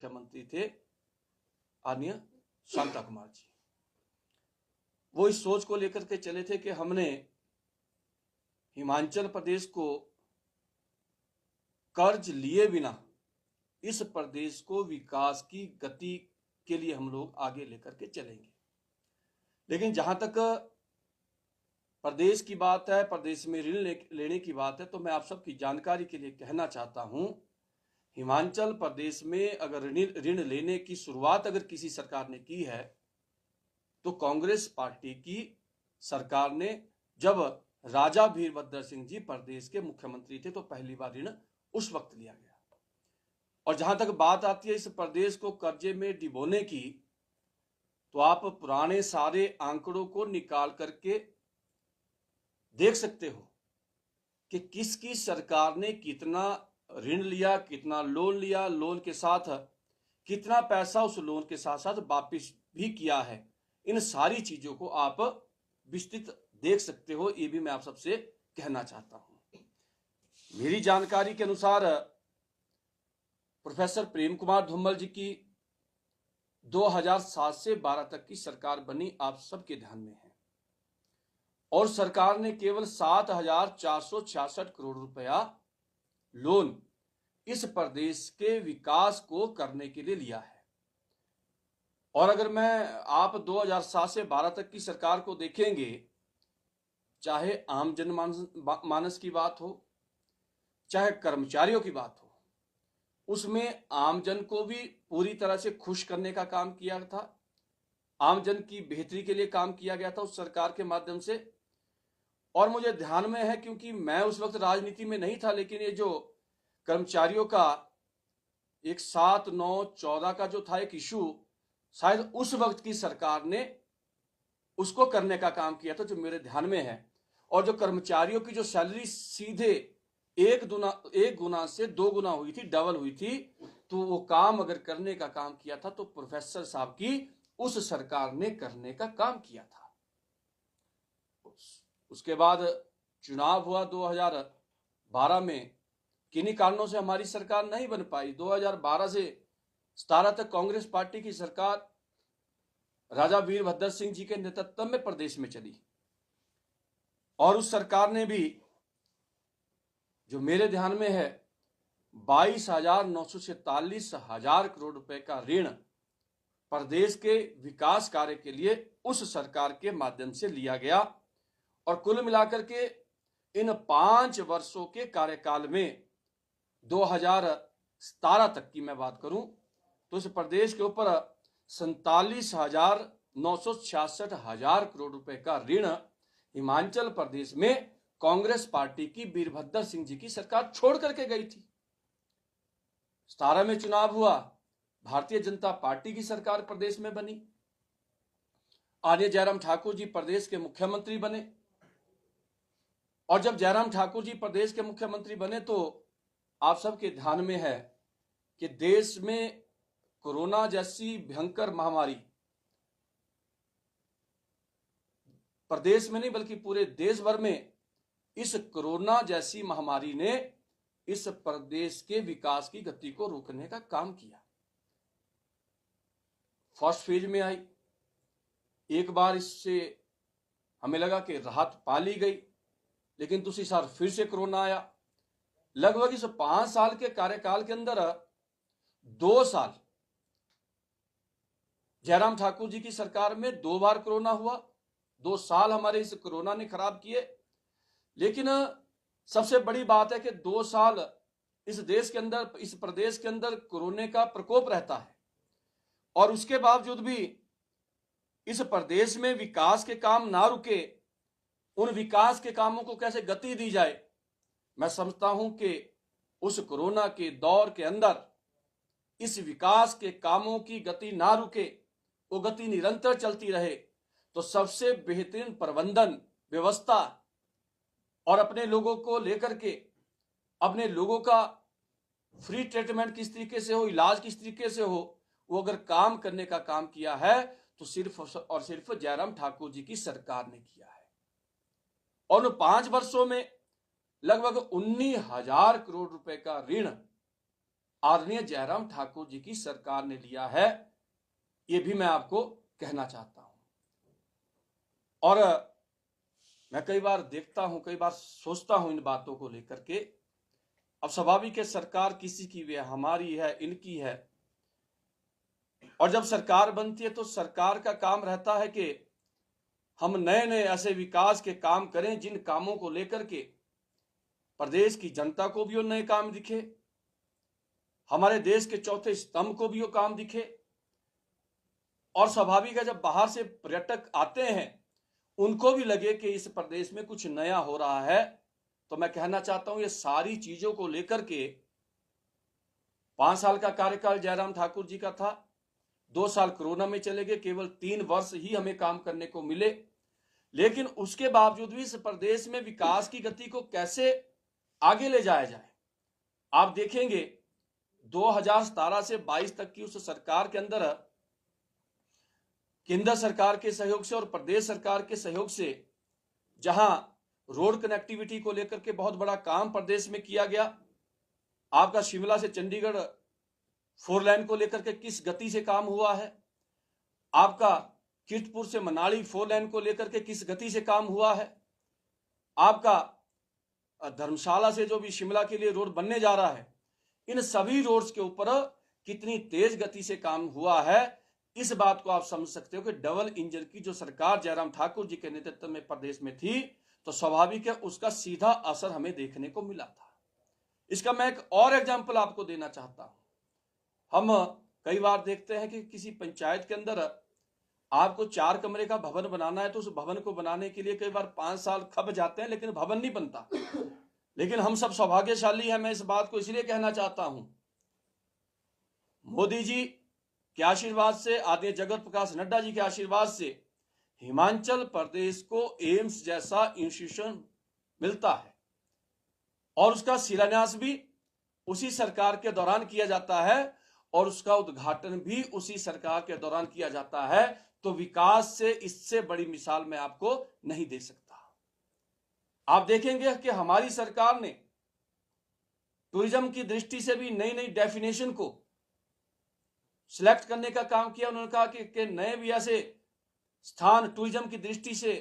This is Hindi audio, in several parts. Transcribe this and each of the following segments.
मुख्यमंत्री थे आदरणीय शांता कुमार जी। वो इस सोच को लेकर के चले थे कि हमने हिमाचल प्रदेश को कर्ज लिए बिना इस प्रदेश को विकास की गति के लिए हम लोग आगे लेकर के चलेंगे। लेकिन जहां तक प्रदेश की बात है, प्रदेश में ऋण लेने की बात है, तो मैं आप सबकी जानकारी के लिए कहना चाहता हूं, हिमाचल प्रदेश में अगर ऋण लेने की शुरुआत अगर किसी सरकार ने की है तो कांग्रेस पार्टी की सरकार ने। जब राजा वीरभद्र सिंह जी प्रदेश के मुख्यमंत्री थे तो पहली बार ऋण उस वक्त लिया गया। और जहां तक बात आती है इस प्रदेश को कर्जे में डिबोने की, तो आप पुराने सारे आंकड़ों को निकाल करके देख सकते हो कि किसकी सरकार ने कितना ऋण लिया, कितना लोन लिया, लोन के साथ कितना पैसा उस लोन के साथ साथ वापिस भी किया है। इन सारी चीजों को आप विस्तृत देख सकते हो, ये भी मैं आप सबसे कहना चाहता हूं। मेरी जानकारी के अनुसार प्रोफेसर प्रेम कुमार धूमल जी की 2007 से 12 तक की सरकार बनी, आप सबके ध्यान में है, और सरकार ने केवल 7,466 करोड़ रुपया लोन इस प्रदेश के विकास को करने के लिए लिया है। और अगर मैं आप 2007 से 12 तक की सरकार को देखेंगे, चाहे आम जनमानस की बात हो, चाहे कर्मचारियों की बात हो, उसमें आमजन को भी पूरी तरह से खुश करने का काम किया था, आमजन की बेहतरी के लिए काम किया गया था उस सरकार के माध्यम से। और मुझे ध्यान में है, क्योंकि मैं उस वक्त राजनीति में नहीं था, लेकिन ये जो कर्मचारियों का एक 7-9-14 का जो था एक इशू, शायद उस वक्त की सरकार ने उसको करने का काम किया था, जो मेरे ध्यान में है। और जो कर्मचारियों की जो सैलरी सीधे एक गुना से 2 गुना हुई थी, डबल हुई थी, तो वो काम अगर करने का काम किया था तो प्रोफेसर साहब की उस सरकार ने करने का काम किया था। उसके बाद चुनाव हुआ 2012 में, किन्हीं कारणों से हमारी सरकार नहीं बन पाई। 2012 से 17 तक कांग्रेस पार्टी की सरकार राजा वीरभद्र सिंह जी के नेतृत्व में प्रदेश में चली, और उस सरकार ने भी, जो मेरे ध्यान में है, 22,947 करोड़ रुपए का ऋण प्रदेश के विकास कार्य के लिए उस सरकार के माध्यम से लिया गया। और कुल मिलाकर के इन 5 वर्षों के कार्यकाल में 2017 तक की मैं बात करूं तो इस प्रदेश के ऊपर 47,966 करोड़ रुपए का ऋण हिमाचल प्रदेश में कांग्रेस पार्टी की वीरभद्र सिंह जी की सरकार छोड़ करके गई थी। 17 में चुनाव हुआ, भारतीय जनता पार्टी की सरकार प्रदेश में बनी, आर्य जयराम ठाकुर जी प्रदेश के मुख्यमंत्री बने। और जब जयराम ठाकुर जी प्रदेश के मुख्यमंत्री बने तो आप सबके ध्यान में है कि देश में कोरोना जैसी भयंकर महामारी, प्रदेश में नहीं बल्कि पूरे देश भर में इस कोरोना जैसी महामारी ने इस प्रदेश के विकास की गति को रोकने का काम किया। फर्स्ट फेज में आई, एक बार इससे हमें लगा कि राहत पा ली गई, लेकिन दूसरी साल फिर से कोरोना आया। लगभग इस 5 साल के कार्यकाल के अंदर 2 साल जयराम ठाकुर जी की सरकार में 2 बार कोरोना हुआ। 2 साल हमारे इस कोरोना ने खराब किए। लेकिन सबसे बड़ी बात है कि 2 साल इस देश के अंदर, इस प्रदेश के अंदर कोरोना का प्रकोप रहता है, और उसके बावजूद भी इस प्रदेश में विकास के काम ना रुके, उन विकास के कामों को कैसे गति दी जाए। मैं समझता हूं कि उस कोरोना के दौर के अंदर इस विकास के कामों की गति ना रुके, वो गति निरंतर चलती रहे, तो सबसे बेहतरीन प्रबंधन व्यवस्था और अपने लोगों को लेकर के, अपने लोगों का फ्री ट्रीटमेंट किस तरीके से हो, इलाज किस तरीके से हो, वो अगर काम करने का काम किया है तो सिर्फ और सिर्फ जयराम ठाकुर जी की सरकार ने किया है। और उन 5 वर्षों में लगभग 19,000 करोड़ रुपए का ऋण आदरणीय जयराम ठाकुर जी की सरकार ने लिया है, ये भी मैं आपको कहना चाहता हूं। और मैं कई बार देखता हूं, कई बार सोचता हूं इन बातों को लेकर के। अब स्वाभाविक है, सरकार किसी की भी है, हमारी है, इनकी है। और जब सरकार बनती है तो सरकार का काम रहता है कि हम नए नए ऐसे विकास के काम करें जिन कामों को लेकर के प्रदेश की जनता को भी वो नए काम दिखे, हमारे देश के चौथे स्तंभ को भी वो काम दिखे। और स्वाभाविक है, जब बाहर से पर्यटक आते हैं उनको भी लगे कि इस प्रदेश में कुछ नया हो रहा है। तो मैं कहना चाहता हूं, ये सारी चीजों को लेकर के 5 साल का कार्यकाल जयराम ठाकुर जी का था, 2 साल कोरोना में चले गए, केवल 3 वर्ष ही हमें काम करने को मिले। लेकिन उसके बावजूद भी इस प्रदेश में विकास की गति को कैसे आगे ले जाया जाए। आप देखेंगे 2017 से 22 तक की उस सरकार के अंदर केंद्र सरकार के सहयोग से और प्रदेश सरकार के सहयोग से जहां रोड कनेक्टिविटी को लेकर के बहुत बड़ा काम प्रदेश में किया गया। आपका शिमला से चंडीगढ़ 4 लाइन को लेकर के किस गति से काम हुआ है, आपका कीर्तपुर से मनाली 4 लाइन को लेकर के किस गति से काम हुआ है, आपका धर्मशाला से जो भी शिमला के लिए रोड बनने जा रहा है, इन सभी रोड्स के ऊपर कितनी तेज गति से काम हुआ है। इस बात को आप समझ सकते हो कि डबल इंजन की जो सरकार जयराम ठाकुर जी के नेतृत्व में प्रदेश में थी, तो स्वाभाविक है उसका सीधा असर हमें देखने को मिला था। इसका मैं एक और एग्जाम्पल आपको देना चाहता हूं। हम कई बार देखते हैं कि किसी पंचायत के अंदर आपको 4 कमरे का भवन बनाना है, तो उस भवन को बनाने के लिए कई बार 5 साल खप जाते हैं, लेकिन भवन नहीं बनता। लेकिन हम सब सौभाग्यशाली हैं। मैं इस बात को इसलिए कहना चाहता हूं, मोदी जी के आशीर्वाद से, आदरणीय जगत प्रकाश नड्डा जी के आशीर्वाद से हिमाचल प्रदेश को एम्स जैसा इंस्टीट्यूशन मिलता है और उसका शिलान्यास भी उसी सरकार के दौरान किया जाता है और उसका उद्घाटन भी उसी सरकार के दौरान किया जाता है। तो विकास से इससे बड़ी मिसाल मैं आपको नहीं दे सकता। आप देखेंगे कि हमारी सरकार ने टूरिज्म की दृष्टि से भी नई नई डेफिनेशन को सिलेक्ट करने का काम किया। उन्होंने कहा कि नए भी ऐसे स्थान टूरिज्म की दृष्टि से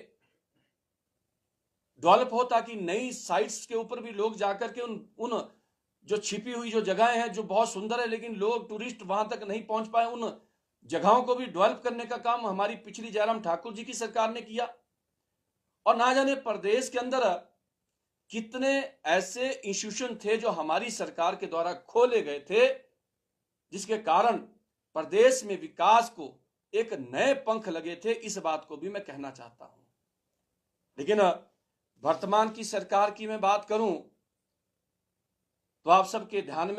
डेवलप हो ताकि नई साइट्स के ऊपर भी लोग जाकर के उन जो छिपी हुई जो जगहें हैं जो बहुत सुंदर है लेकिन लोग टूरिस्ट वहां तक नहीं पहुंच पाए, उन जगहों को भी डेवलप करने का काम हमारी पिछली जयराम ठाकुर जी की सरकार ने किया। और ना जाने प्रदेश के अंदर कितने ऐसे इंस्टीट्यूशन थे जो हमारी सरकार के द्वारा खोले गए थे, जिसके कारण प्रदेश में विकास को एक नए पंख लगे थे। इस बात को भी मैं कहना चाहता हूं। लेकिन वर्तमान की सरकार की मैं बात करूं तो आप सबके ध्यान में